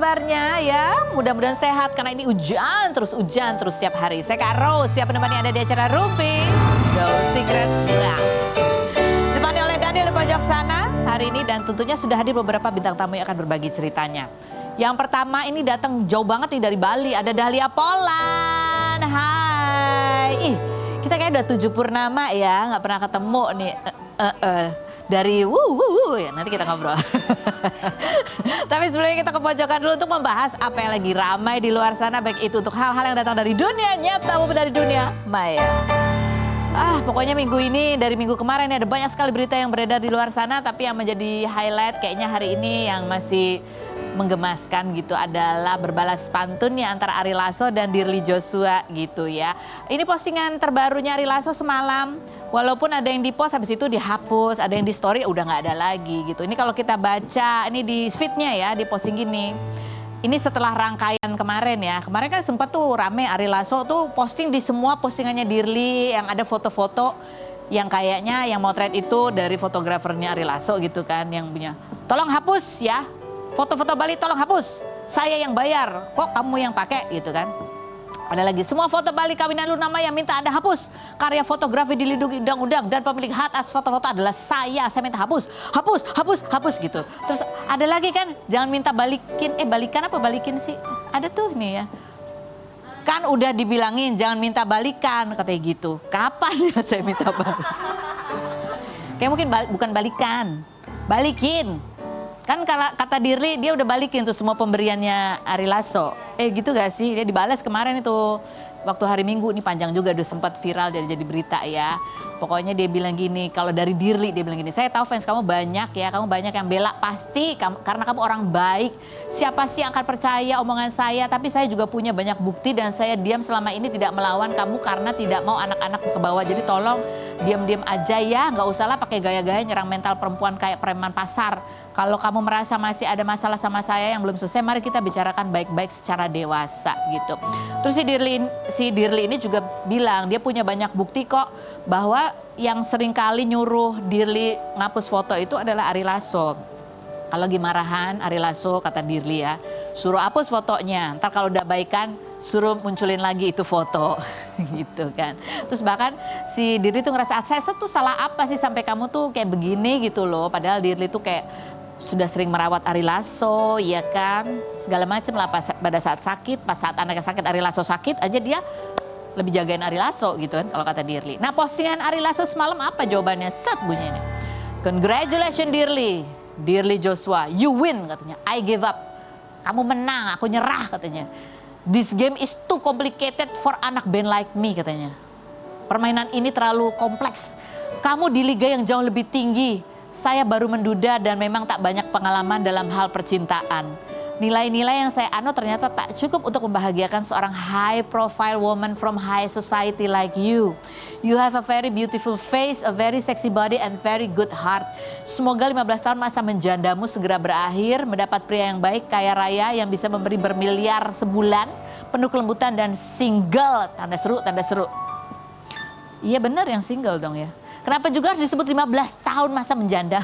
kabarnya ya? Mudah-mudahan sehat karena ini hujan terus setiap hari. Saya Kak Rose, siap menemani Anda di acara Rumpi Go Secret. Ditemani oleh Daniel di pojok sana hari ini dan tentunya sudah hadir beberapa bintang tamu yang akan berbagi ceritanya. Yang pertama ini datang jauh banget nih dari Bali, ada Dahlia Polan. Hai. Ih, kita kayak udah 7 purnama ya, nggak pernah ketemu nih. Dari ya nanti kita ngobrol. Tapi sebelumnya kita ke pojokan dulu untuk membahas apa yang lagi ramai di luar sana, baik itu untuk hal-hal yang datang dari dunia nyata maupun dari dunia maya. Pokoknya minggu ini dari minggu kemarin ada banyak sekali berita yang beredar di luar sana, tapi yang menjadi highlight kayaknya hari ini yang masih menggemaskan gitu adalah berbalas pantunnya antara Ari Lasso dan Dirli Joshua gitu ya. Ini postingan terbarunya Ari Lasso semalam. Walaupun ada yang di post habis itu dihapus, ada yang di story udah nggak ada lagi gitu. Ini kalau kita baca ini di feednya ya, di posting gini. Ini setelah rangkaian kemarin ya. Kemarin kan sempat tuh rame Ari Lasso tuh posting di semua postingannya Dirli yang ada foto-foto yang kayaknya yang motret itu dari fotografernya Ari Lasso gitu kan, yang punya. Tolong hapus ya. Foto-foto Bali tolong hapus. Saya yang bayar, kok kamu yang pakai gitu kan. Ada lagi, semua foto Bali kawinan Luna Maya minta Anda hapus. Karya fotografi dilindungi undang-undang dan pemilik hak atas foto-foto adalah saya minta hapus gitu. Terus ada lagi kan, jangan minta balikin, balikin sih? Ada tuh nih ya. Kan udah dibilangin jangan minta balikan, katanya gitu. Kapan ya saya minta balik? Kayak mungkin bukan balikan, balikin. Kan kata Dirli dia udah balikin tuh semua pemberiannya Ari Lasso. Gitu gak sih? Dia dibalas kemarin itu waktu hari Minggu, ini panjang juga udah sempat viral jadi berita ya. Pokoknya dia bilang gini, kalau dari Dirli dia bilang gini, saya tahu fans kamu banyak ya, kamu banyak yang bela pasti karena kamu orang baik. Siapa sih yang akan percaya omongan saya, tapi saya juga punya banyak bukti dan saya diam selama ini tidak melawan kamu karena tidak mau anak-anak ke bawah. Jadi tolong diam-diam aja ya, nggak usahlah pakai gaya-gaya nyerang mental perempuan kayak preman pasar. Kalau kamu merasa masih ada masalah sama saya yang belum selesai, mari kita bicarakan baik-baik secara dewasa gitu. Terus si Dirli ini juga bilang dia punya banyak bukti kok bahwa yang sering kali nyuruh Dirli ngapus foto itu adalah Ari Lasso. Kalau lagi marahan Ari Lasso kata Dirli ya, suruh hapus fotonya. Ntar kalau udah baikan suruh munculin lagi itu foto gitu kan. Terus bahkan si Dirli tuh ngerasa saya tuh salah apa sih sampai kamu tuh kayak begini gitu loh. Padahal Dirli tuh kayak sudah sering merawat Ari Lasso, ya kan, segala macam lah pada saat sakit, pas saat anaknya sakit, Ari Lasso sakit aja dia lebih jagain Ari Lasso gitu kan kalau kata Dirli. Nah postingan Ari Lasso semalam apa jawabannya? Set bunyinya. Congratulations Dirli Joshua, you win katanya. I give up. Kamu menang, aku nyerah katanya. This game is too complicated for anak band like me katanya. Permainan ini terlalu kompleks. Kamu di liga yang jauh lebih tinggi. Saya baru menduda dan memang tak banyak pengalaman dalam hal percintaan. Nilai-nilai yang saya anut ternyata tak cukup untuk membahagiakan seorang high profile woman from high society like you. You have a very beautiful face, a very sexy body and very good heart. Semoga 15 tahun masa menjandamu segera berakhir, mendapat pria yang baik, kaya raya yang bisa memberi bermiliar sebulan, penuh kelembutan dan single, tanda seru. Iya benar yang single dong ya. Kenapa juga harus disebut 15 tahun masa menjanda?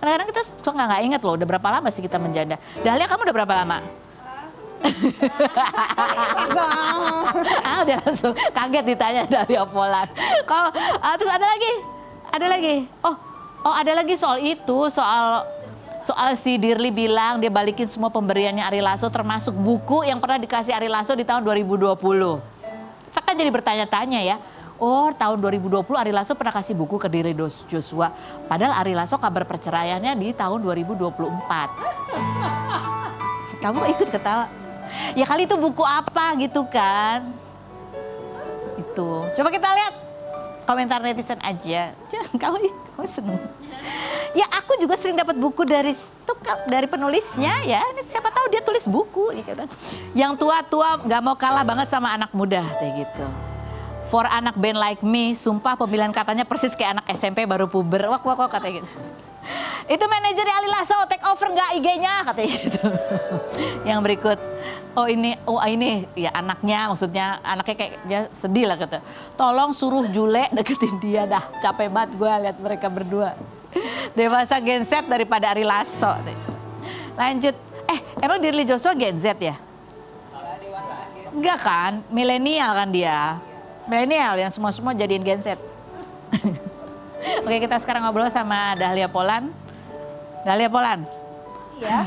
Kadang-kadang kita suka nggak inget loh, udah berapa lama sih kita menjanda. Dahlia kamu udah berapa lama? Udah langsung kaget ditanya Dahlia Polan. Kalau terus ada lagi. Oh ada lagi soal itu, soal si Dirli bilang dia balikin semua pemberiannya Ari Lasso termasuk buku yang pernah dikasih Ari Lasso di tahun 2020. Kita kan jadi bertanya-tanya ya. Oh tahun 2020 Ari Lasso pernah kasih buku ke Dirli Joshua. Padahal Ari Lasso kabar perceraiannya di tahun 2024. Kamu ikut ketawa. Ya kali itu buku apa gitu kan. Itu. Coba kita lihat komentar netizen aja. Kamu seneng. Ya aku juga sering dapat buku dari penulisnya ya. Siapa tahu dia tulis buku. Yang tua-tua gak mau kalah banget sama anak muda kayak gitu. For anak band like me, sumpah pemilihan katanya persis kayak anak SMP baru puber. Wak katanya gitu. Itu manajer Ari Lasso, take over nggak IG-nya katanya gitu. Yang berikut, ini ya anaknya, maksudnya anaknya kayak dia sedih lah kata. Tolong suruh Jule deketin dia dah, capek banget gue lihat mereka berdua. Dewasa genset daripada Ari Lasso. Lanjut, Emang Dirli Joshua Gen Z ya? Enggak kan, milenial kan dia. Milenial yang semua jadiin Gen Z. Oke, kita sekarang ngobrol sama Dahlia Polan. Dahlia Polan. Iya.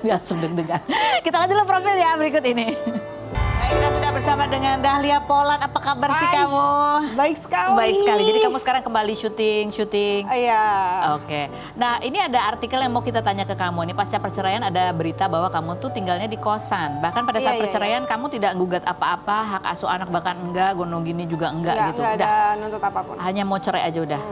Biar deg-degan. Kita lihat dulu profil ya berikut ini. Baik, kita sudah bersama dengan Dahlia Polan. Apa kabar sih kamu? Baik sekali. Baik sekali. Jadi kamu sekarang kembali syuting. Iya. Oke. Nah, ini ada artikel yang mau kita tanya ke kamu. Ini pasca perceraian ada berita bahwa kamu tuh tinggalnya di kosan. Bahkan pada saat perceraian kamu tidak gugat apa-apa, hak asuh anak bahkan enggak, gonong gini juga enggak gitu. Enggak ada nuntut apapun. Hanya mau cerai aja udah.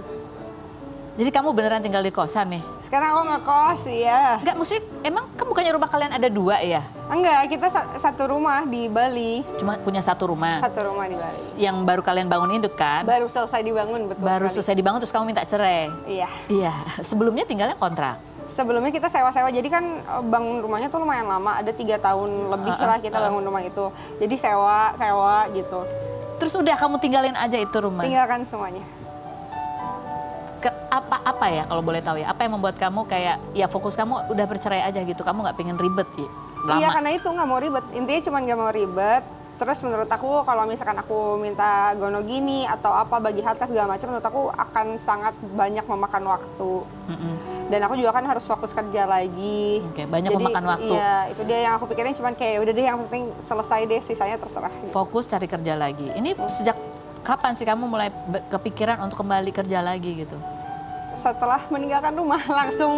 Jadi kamu beneran tinggal di kosan nih? Sekarang aku ngekos, ya. Enggak, maksudnya emang kan bukannya rumah kalian ada 2 ya? Enggak, kita satu rumah di Bali. Cuma punya satu rumah? Satu rumah di Bali. Yang baru kalian bangun induk kan? Baru selesai dibangun, betul Baru sekali. selesai dibangun terus kamu minta cerai? Iya. Iya, sebelumnya tinggalnya kontrak? Sebelumnya kita sewa-sewa, jadi kan bangun rumahnya tuh lumayan lama, ada 3 tahun lebih lah kita bangun rumah itu. Jadi sewa gitu. Terus udah kamu tinggalin aja itu rumah? Tinggalkan semuanya. Apa ya kalau boleh tahu ya? Apa yang membuat kamu kayak ya fokus kamu udah bercerai aja gitu? Kamu nggak pengen ribet ya? Lama. Iya, karena itu nggak mau ribet. Intinya cuma nggak mau ribet. Terus menurut aku kalau misalkan aku minta gono gini atau apa bagi harta segala macam, menurut aku akan sangat banyak memakan waktu. Dan aku juga kan harus fokus kerja lagi. Oke, banyak memakan waktu. Iya, itu dia yang aku pikirin, cuman kayak udah deh yang penting selesai deh, sisanya terserah. Gitu. Fokus cari kerja lagi. Ini sejak kapan sih kamu mulai kepikiran untuk kembali kerja lagi gitu? Setelah meninggalkan rumah langsung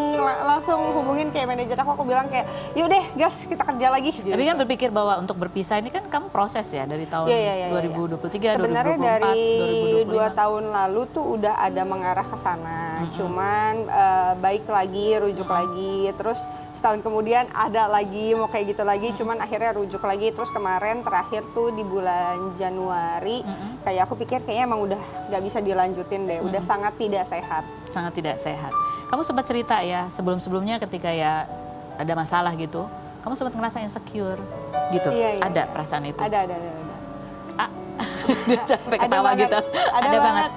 hubungin kayak manajer aku bilang kayak yuk deh gas kita kerja lagi gitu. Tapi kan berpikir bahwa untuk berpisah ini kan kamu proses ya dari tahun 2023, sebenarnya 2024, dari 2025. 2 tahun lalu tuh udah ada mengarah ke sana. Cuman baik lagi, rujuk lagi, terus setahun kemudian ada lagi mau kayak gitu lagi, cuman akhirnya rujuk lagi. Terus kemarin terakhir tuh di bulan Januari kayak aku pikir kayaknya emang udah nggak bisa dilanjutin deh, udah sangat tidak sehat. Sangat tidak sehat. Kamu sempat cerita ya sebelum-sebelumnya ketika ya ada masalah gitu, kamu sempat ngerasa insecure gitu. Iya. Ada perasaan itu? Ada. Sampai ketawa gitu. Ada banget.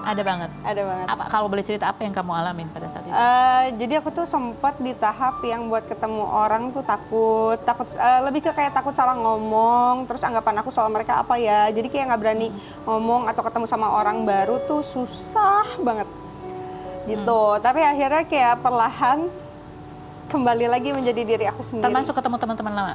Ada banget. Kalau boleh cerita apa yang kamu alamin pada saat itu? Jadi aku tuh sempat di tahap yang buat ketemu orang tuh takut lebih ke kayak takut salah ngomong, terus anggapan aku soal mereka apa ya, jadi kayak nggak berani ngomong atau ketemu sama orang baru tuh susah banget gitu. Tapi akhirnya kayak perlahan kembali lagi menjadi diri aku sendiri. Termasuk ketemu teman-teman lama?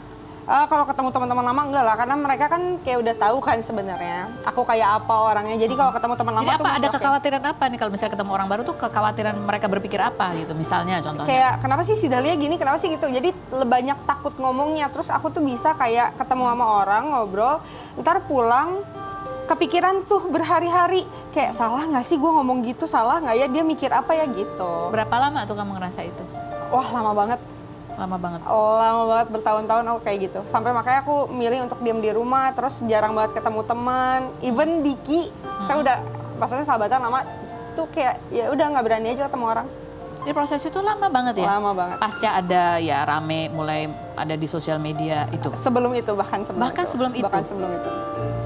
Kalau ketemu teman-teman lama enggak lah, karena mereka kan kayak udah tahu kan sebenarnya aku kayak apa orangnya. Jadi kalau ketemu teman lama jadi tuh ada kekhawatiran apa nih kalau misalnya ketemu orang baru tuh, kekhawatiran mereka berpikir apa gitu misalnya contohnya? Kayak kenapa sih si Dahlia gini, kenapa sih gitu. Jadi banyak takut ngomongnya. Terus aku tuh bisa kayak ketemu sama orang ngobrol, ntar pulang kepikiran tuh berhari-hari kayak salah nggak sih gue ngomong gitu, salah nggak ya, dia mikir apa ya gitu. Berapa lama tuh kamu ngerasa itu? Wah lama banget. Lama banget, bertahun-tahun aku kayak gitu. Sampai makanya aku milih untuk diam di rumah, terus jarang banget ketemu teman. Even Diki, kita udah maksudnya sahabatan lama tuh kayak ya udah nggak berani aja ketemu orang. Jadi proses itu lama banget ya? Lama banget. Pasca ada ya rame, mulai ada di sosial media itu? Sebelum itu, bahkan sebelum itu.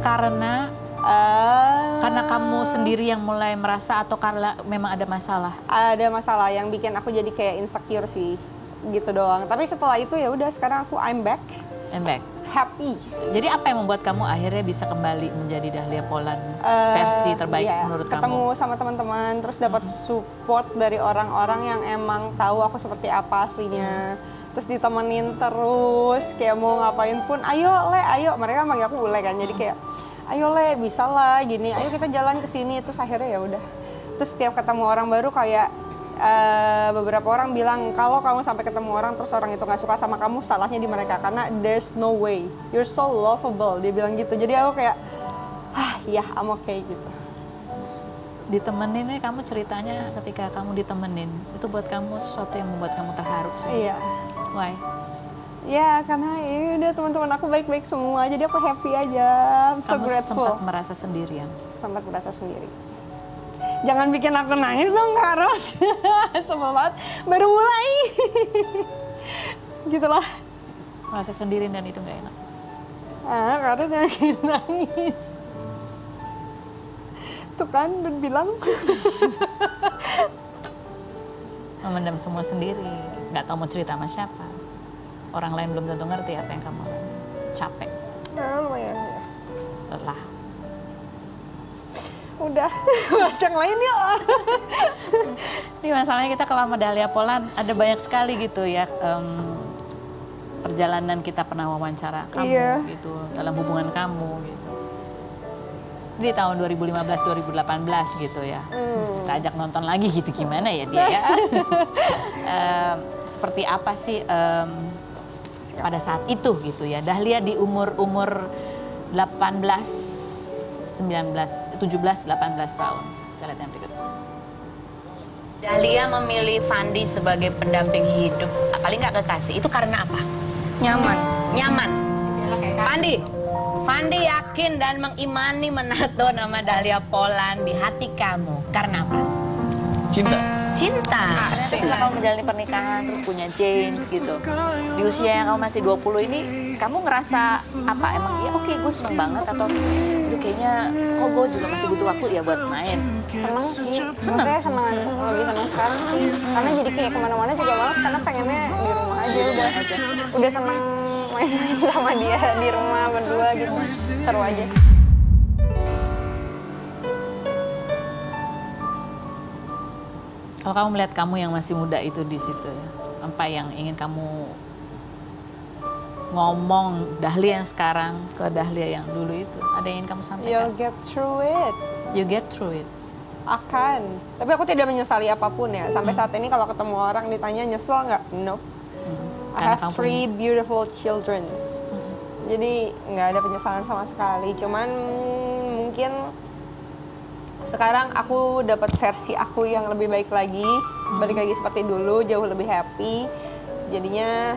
Karena kamu sendiri yang mulai merasa atau karena memang ada masalah? Ada masalah yang bikin aku jadi kayak insecure sih. Gitu doang. Tapi setelah itu ya udah, sekarang aku I'm back. Happy. Jadi apa yang membuat kamu akhirnya bisa kembali menjadi Dahlia Polan versi terbaik menurut kamu? Ketemu sama teman-teman, terus dapat support dari orang-orang yang emang tahu aku seperti apa aslinya. Terus ditemenin terus, kayak mau ngapain pun, ayo Le, ayo. Mereka manggil aku Le kan, jadi kayak ayo Le, bisa lah gini, ayo kita jalan ke sini. Terus akhirnya ya udah. Terus setiap ketemu orang baru kayak beberapa orang bilang kalau kamu sampai ketemu orang terus orang itu nggak suka sama kamu, salahnya di mereka, karena there's no way, you're so lovable, dia bilang gitu. Jadi aku kayak ya I'm okay gitu. Ditemenin nih, kamu ceritanya ketika kamu ditemenin itu buat kamu sesuatu yang membuat kamu terharu sih. Iya. Why? Ya karena ya udah teman-teman aku baik-baik semua, jadi aku happy aja. I'm so grateful. Sempat merasa sendirian? Sempat merasa sendiri. Jangan bikin aku nangis dong Kak Ros. Sebel banget, baru mulai. Gitulah. Merasa sendiri dan itu nggak enak. Kak Ros jangan bikin nangis. Tuh kan udah bilang. Memendam semua sendiri. nggak tahu mau cerita sama siapa. Orang lain belum tentu ngerti apa yang kamu alami. Capek, Lumayan ya. lelah. Udah, bahas yang lain yuk. Ini masalahnya kita kalau sama Dahlia Polan ada banyak sekali gitu ya perjalanan kita pernah wawancara kamu Iya. gitu dalam hubungan kamu gitu. Di tahun 2015-2018 gitu ya. Kita ajak nonton lagi gitu gimana ya dia ya. Seperti apa sih pada saat itu gitu ya. Dahlia di umur 18 19, 17, 18 tahun. Kita lihat yang berikut. Dahlia memilih Fandi sebagai pendamping hidup, paling nggak kekasih. Itu karena apa? Nyaman. Nyaman. Fandi yakin dan mengimani menato nama Dahlia Polan di hati kamu. Karena apa? Cinta. Cinta. Setelah kamu menjalani pernikahan, terus punya James gitu. Di usia yang kamu masih 20 ini, kamu ngerasa apa? Emang ya oke, gue seneng banget atau aduh kayaknya kok gue juga masih butuh waktu ya buat main. Seneng sih, maksudnya lebih seneng sekarang sih. Karena jadi kayak kemana-mana juga malas karena pengennya di rumah aja udah seneng main sama dia di rumah berdua gitu. Seru aja. Kalau kamu melihat kamu yang masih muda itu di situ, apa yang ingin kamu ngomong Dahlia yang sekarang ke Dahlia yang dulu itu? Ada yang ingin kamu sampaikan? You'll get through it. You get through it. Akan. Tapi aku tidak menyesali apapun ya. Sampai saat ini kalau ketemu orang ditanya nyesel nggak? Nope. I Karena have kamu 3 beautiful children. Jadi nggak ada penyesalan sama sekali. Cuman mungkin sekarang aku dapat versi aku yang lebih baik lagi. Balik lagi seperti dulu, jauh lebih happy. Jadinya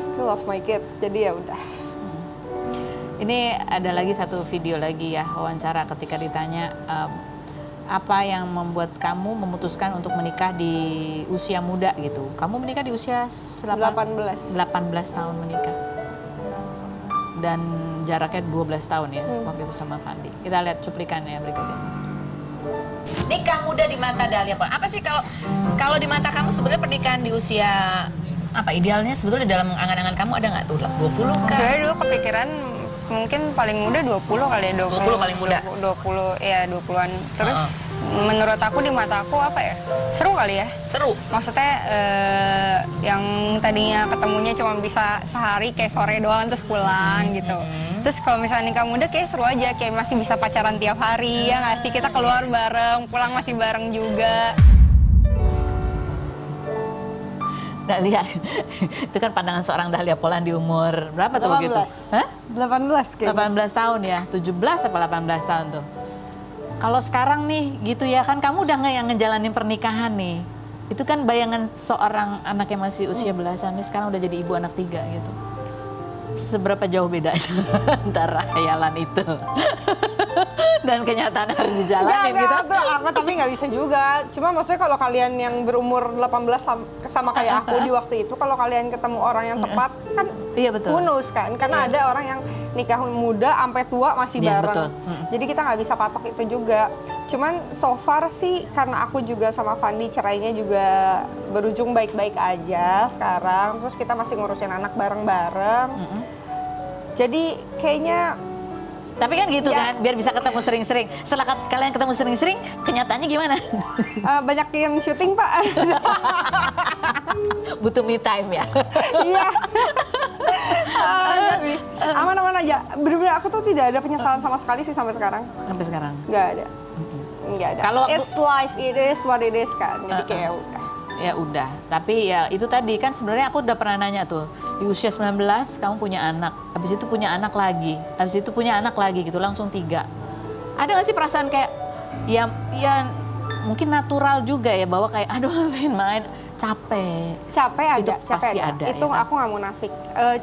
still love my kids. Jadi ya udah. Ini ada lagi satu video lagi ya, wawancara ketika ditanya apa yang membuat kamu memutuskan untuk menikah di usia muda gitu. Kamu menikah di usia 18 tahun menikah. Dan jaraknya 12 tahun ya waktu itu sama Fandi. Kita lihat cuplikannya berikutnya. Nikah muda di mata Dahlia Polan. Apa sih kalau di mata kamu sebenarnya pernikahan di usia apa idealnya sebetulnya dalam angan-angan kamu ada nggak tuh 20 kah? Saya dulu kepikiran mungkin paling muda 20 kali ya, 20 paling muda. 20 ya 20-an. Terus menurut aku di mata aku apa ya? Seru kali ya. Seru. Maksudnya yang tadinya ketemunya cuma bisa sehari kayak sore doang terus pulang gitu. Terus kalau misalnya nikah muda kayak seru aja, kayak masih bisa pacaran tiap hari ya nggak sih? Kita keluar bareng, pulang masih bareng juga. Dahlia, itu kan pandangan seorang Dahlia Polan di umur berapa tuh begitu? Hah? 18 kayaknya. 18 tahun ya, 17 apa 18 tahun tuh. Kalau sekarang nih gitu ya, kan kamu udah nggak yang ngejalanin pernikahan nih. Itu kan bayangan seorang anak yang masih usia belasan nih sekarang udah jadi ibu anak 3 gitu. Seberapa jauh bedanya antara khayalan itu dan kenyataan harus dijalanin gitu. Aku tapi nggak bisa juga. Cuma maksudnya kalau kalian yang berumur 18 sama kayak aku di waktu itu, kalau kalian ketemu orang yang tepat kan Iya betul. who knows kan? Karena ada orang yang nikah muda sampai tua masih Iya, bareng. betul. Jadi kita nggak bisa patok itu juga. Cuman so far sih karena aku juga sama Fandi cerainya juga berujung baik-baik aja sekarang. Terus kita masih ngurusin anak bareng-bareng. Jadi kayaknya Tapi kan gitu Ya. kan, biar bisa ketemu sering-sering. Setelah kalian ketemu sering-sering, kenyataannya gimana? banyak yang syuting Pak. Butuh me time ya. Iya. Aman-aman aja. Bener-bener aku tuh tidak ada penyesalan sama sekali sih sampai sekarang. Sampai sekarang. Nggak ada. Nggak ada. Kalau- It's life, it is what it is kan. Jadi kayak udah. Ya udah, tapi ya itu tadi kan sebenarnya aku udah pernah nanya tuh, di usia 19 kamu punya anak, habis itu punya anak lagi, habis itu punya anak lagi gitu, langsung 3. Ada nggak sih perasaan kayak, ya mungkin natural juga ya, bahwa kayak aduh pengen main, capek. Capek ada, Itu capek pasti ada, Itu ya kan? aku nggak munafik.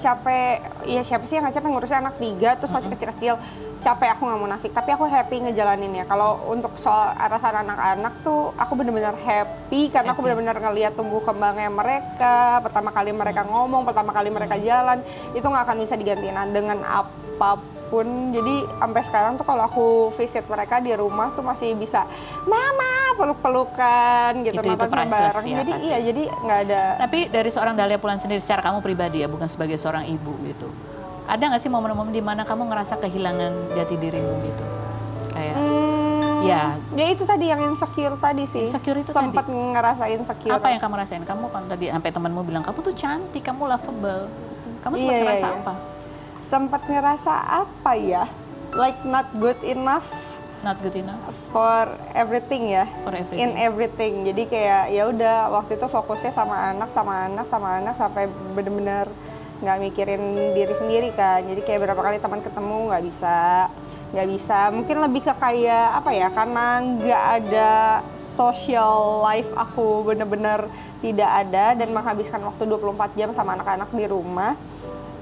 Capek, ya siapa sih yang nggak capek ngurusin anak 3 terus masih kecil-kecil. Capek aku nggak munafik, tapi aku happy ngejalaninnya. Kalau untuk soal atasan anak-anak tuh, aku benar-benar happy karena aku benar-benar ngelihat tumbuh kembangnya mereka. Pertama kali mereka ngomong, pertama kali mereka jalan, itu nggak akan bisa digantiin dengan apapun. Jadi sampai sekarang tuh kalau aku visit mereka di rumah tuh masih bisa, Mama, peluk-pelukan gitu, Itu nonton priceless bareng. ya, Jadi pasti. iya, jadi nggak ada. Tapi dari seorang Dahlia Poland sendiri secara kamu pribadi ya, bukan sebagai seorang ibu gitu. Ada nggak sih momen-momen di mana kamu ngerasa kehilangan jati dirimu gitu? Kayak ya, Ya itu tadi yang insecure tadi sih. Insecure itu sempat ngerasain insecure. apa yang kamu rasain? Kamu kan tadi sampai temanmu bilang kamu tuh cantik, kamu lovable. Kamu sempat Iya, ngerasa iya. apa? Sempat ngerasa apa ya? Like not good enough Not good enough for everything ya. for everything. In everything. Jadi kayak ya udah waktu itu fokusnya sama anak sampai bener-bener nggak mikirin diri sendiri kan. Jadi kayak berapa kali teman ketemu nggak bisa. Mungkin lebih ke kayak apa ya? Karena nggak ada social life aku bener-bener tidak ada dan menghabiskan waktu 24 jam sama anak-anak di rumah.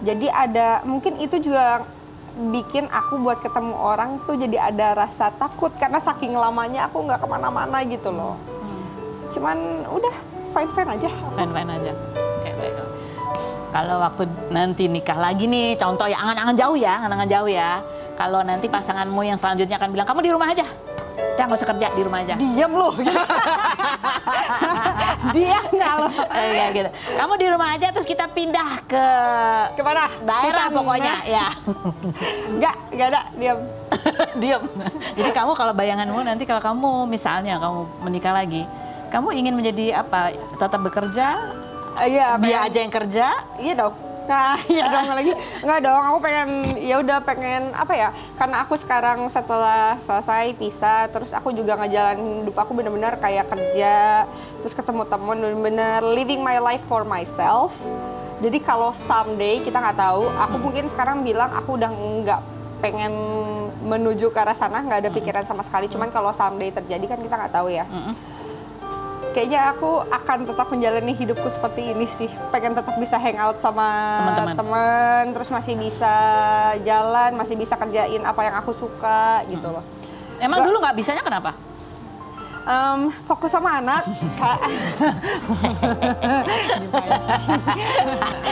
Jadi ada mungkin itu juga bikin aku buat ketemu orang tuh jadi ada rasa takut karena saking lamanya aku nggak kemana-mana gitu loh. Cuman udah fine aja. Fine aja. Oke, baik. Kalau waktu nanti nikah lagi nih, contoh ya angan-angan jauh ya. Kalau nanti pasanganmu yang selanjutnya akan bilang kamu di rumah aja. Udah nggak usah kerja, di rumah aja. Diam loh. Dia nggak loh. Kayak gitu. Kamu di rumah aja terus kita pindah ke Kemana? daerah Bukan, pokoknya ya. Nggak ada, diam. Diam. Jadi kamu kalau bayanganmu nanti kalau kamu misalnya kamu menikah lagi, kamu ingin menjadi apa? Tetap bekerja? Iya, Dia aja yang kerja? Iya dong. Nah, iya dong lagi. Enggak dong, aku pengen apa ya? Karena aku sekarang setelah selesai pisah, terus aku juga ngejalanin hidup aku bener-bener kayak kerja, terus ketemu temen, bener-bener living my life for myself. Jadi kalau someday kita nggak tahu, aku mungkin sekarang bilang aku udah nggak pengen menuju ke arah sana, nggak ada pikiran sama sekali. Cuman kalau someday terjadi kan kita nggak tahu ya. Kayaknya aku akan tetap menjalani hidupku seperti ini sih. Pengen tetap bisa hangout sama Teman-teman. teman, terus masih bisa jalan, masih bisa kerjain apa yang aku suka gitu loh. Emang dulu nggak bisanya kenapa? Fokus sama anak.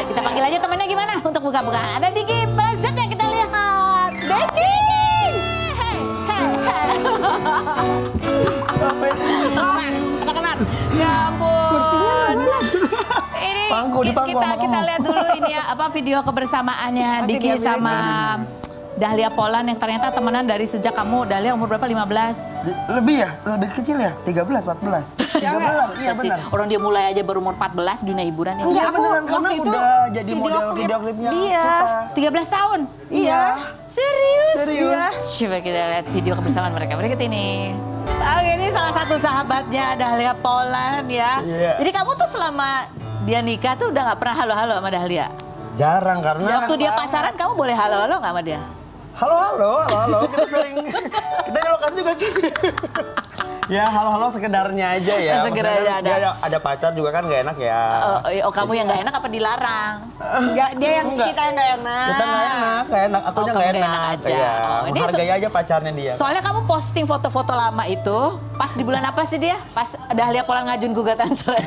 Kita panggil aja temannya gimana untuk buka-bukaan. Ada Diki Prezet yang kita lihat. Diki! Hey. Apa kabar? Ya ampun. Kursinya mana? Ini Pangku, di pangku sama kita kamu. lihat dulu ini ya apa video kebersamaannya Nanti Diki dia sama Dahlia Poland yang ternyata temenan dari sejak kamu Dahlia umur berapa? 15? Lebih ya? Lebih kecil ya? 13, 14. 13, iya Masa sih? benar. Orang dia mulai aja baru umur 14 dunia hiburan ya. Enggak, Iya aku beneran, karena waktu itu udah jadi model klip video klipnya dia. kita. 13 tahun? Iya. Serius? Serius. Iya. Coba kita lihat video kebersamaan mereka berikut ini. Oke, ini salah satu sahabatnya Dahlia Poland ya. Iya. Jadi kamu tuh selama dia nikah tuh udah nggak pernah halo-halo sama Dahlia? Jarang karena Waktu dia pacaran kamu boleh halo-halo nggak sama dia? halo, kita sering kita di lokasi juga sih. Ya halo sekedarnya aja ya. Sekedar Maksudnya aja kan ada. dia ada pacar juga kan gak enak ya. Oh, kamu yang nggak enak apa dilarang? Enggak, dia yang Enggak. kita yang nggak enak. Kita nggak enak, akunya kamu nggak nggak enak. enak aja. Iya, Oh, ini menghargai aja pacarnya dia. Soalnya kamu posting foto-foto lama itu pas di bulan apa sih dia? Pas Dahlia Poland ngajuin gugatan cerai.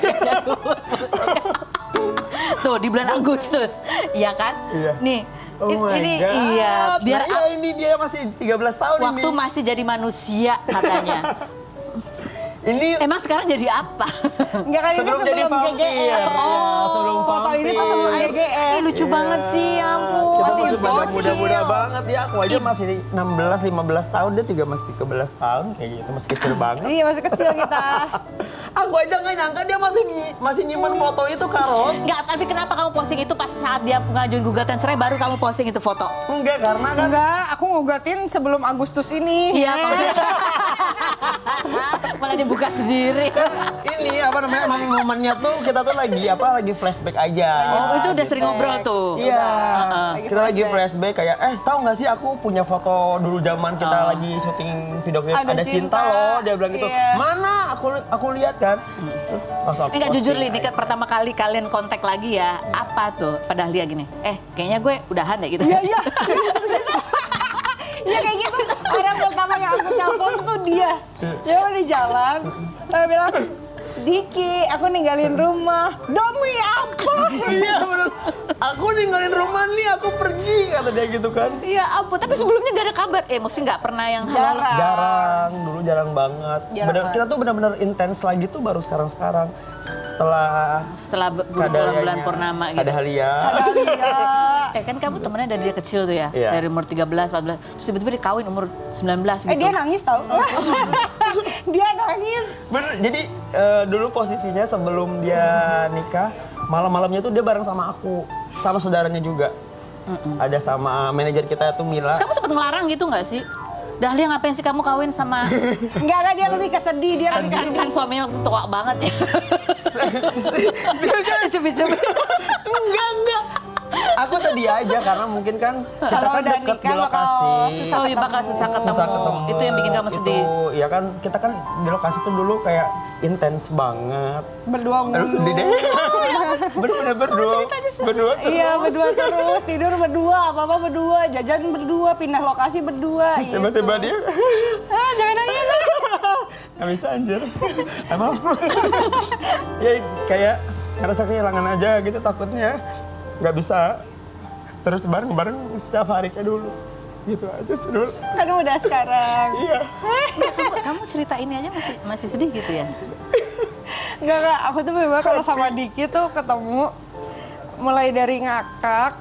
Tuh di bulan Agustus, iya kan? Iya. Nih, Oh my ini God. iya biar Nah, iya, ini dia masih 13 tahun waktu ini. masih jadi manusia katanya. Ini Emang sekarang jadi apa? Enggak kan ini Sebelum jadi sebelum vampir. GGR. Iya, sebelum foto ini tuh sebelum vampir. GGR. Ih, lucu banget sih, ya ampun. Kita Masih masih so muda-muda chill. banget ya. Aku aja masih 16, 15 tahun, dia masih 13 tahun kayak gitu, masih kecil banget. Iya, masih kecil kita. Aku aja nggak nyangka dia masih nyimpen foto itu, Karos. Enggak, tapi kenapa kamu posting itu pas saat dia ngajuin gugatan cerai baru kamu posting itu foto? Enggak, karena kan Enggak, aku ngugatin sebelum Agustus ini. Iya, maksudnya. Malah dibuka sendiri. ini apa namanya, emang momennya tuh kita tuh lagi flashback aja. Oh, itu udah sering ngobrol tuh. Iya, Lagi kita lagi flashback. flashback kayak, tahu nggak sih aku punya foto dulu zaman kita lagi syuting video klip Ada ada cinta Cinta. loh, dia bilang gitu. Iya. Mana? Aku lihat kan. Terus langsung aku Enggak jujur posting Li, aja. ini pertama kali kalian kontak lagi ya. Apa tuh? Pada Dahlia gini. Kayaknya gue udahan deh gitu. Iya. Iya kayak gitu. Orang pertama yang aku telepon tuh dia. Dia udah di jalan. Dia bilang, Diki, aku ninggalin rumah. Demi apa? Iya bener. Aku ninggalin rumah nih, aku pergi kata dia gitu kan. Iya ampun, tapi sebelumnya gak ada kabar. Mesti nggak pernah yang halal. Jarang, dulu jarang banget. Kita tuh benar-benar intens lagi tuh baru sekarang-sekarang. Setelah Bulan-bulan purnama gitu. Ada Halia. Kan kamu temennya dari dia kecil tuh ya? Iya. Dari umur 13, 14. Terus tiba-tiba dikawin umur 19 gitu. Dia nangis tau. Dia nangis. Bener, jadi dulu posisinya sebelum dia nikah, malam-malamnya tuh dia bareng sama aku, sama saudaranya juga. Ada sama manajer kita tuh Mila. Terus kamu sempet ngelarang gitu nggak sih? Dahlia ngapain sih kamu kawin sama... Enggak, dia lebih kesedih, dia lebih kesedih. kan suaminya waktu tua banget ya. Cubit-cubit. Enggak. Aku sedih aja karena mungkin kan kita Kalau kan udah deket di nikah bakal lokasi. susah Oh iya bakal susah ketemu. Itu yang bikin kamu sedih. Ya kan kita kan di lokasi tuh dulu kayak intens banget. Berdua mulu. Aduh sedih deh. Bener-bener berdua. Berdua terus. Iya, berdua terus, tidur berdua, apa-apa berdua, jajan berdua, pindah lokasi berdua. Terus tiba-tiba dia Jangan nangis. nggak bisa anjir. Emang ya kayak ngerasa kehilangan aja gitu takutnya nggak bisa terus bareng-bareng setiap hari kayak dulu gitu aja sih dulu. Kan udah sekarang. Iya. Kamu cerita ini aja masih sedih gitu ya? Enggak, aku tuh memang kalau sama Diki tuh ketemu mulai dari ngakak,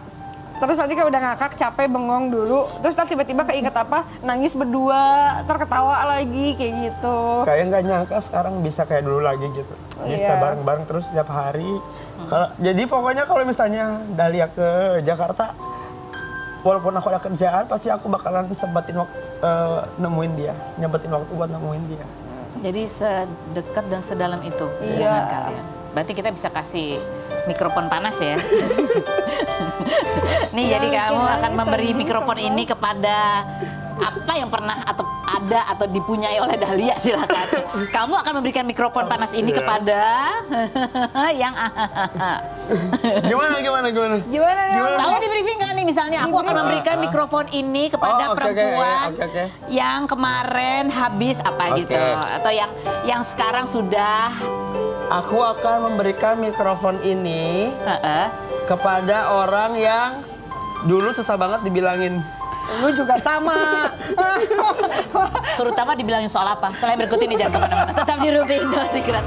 terus nanti kayak udah ngakak, capek, bengong dulu, terus ntar tiba-tiba keinget apa, nangis berdua, terketawa lagi, kayak gitu. Kayak nggak nyangka sekarang bisa kayak dulu lagi gitu. Bisa Iya. bareng-bareng terus setiap hari. Jadi pokoknya kalau misalnya Dahlia ke Jakarta, walaupun aku ada kerjaan, pasti aku bakalan sempetin waktu nemuin dia, nyempetin waktu buat nemuin dia. Jadi sedekat dan sedalam itu Iya. hubungan kalian. Berarti kita bisa kasih mikrofon panas ya. Nih Ya, jadi kamu bikin akan lagi memberi sedih mikrofon sama. ini kepada apa yang pernah atau ada atau dipunyai oleh Dahlia, silakan. Kamu akan memberikan mikrofon panas ini kepada yang Gimana? Gimana nih? Kamu di briefing kan nih misalnya aku akan memberikan mikrofon ini kepada Oh, oke, perempuan oke. yang kemarin habis apa Oke. gitu atau yang sekarang sudah Aku akan memberikan mikrofon ini kepada orang yang dulu susah banget dibilangin. Lu juga sama. terutama dibilangin soal apa. Selain berikut ini jangan kemana-mana. Tetap di Ruby Indo Secret.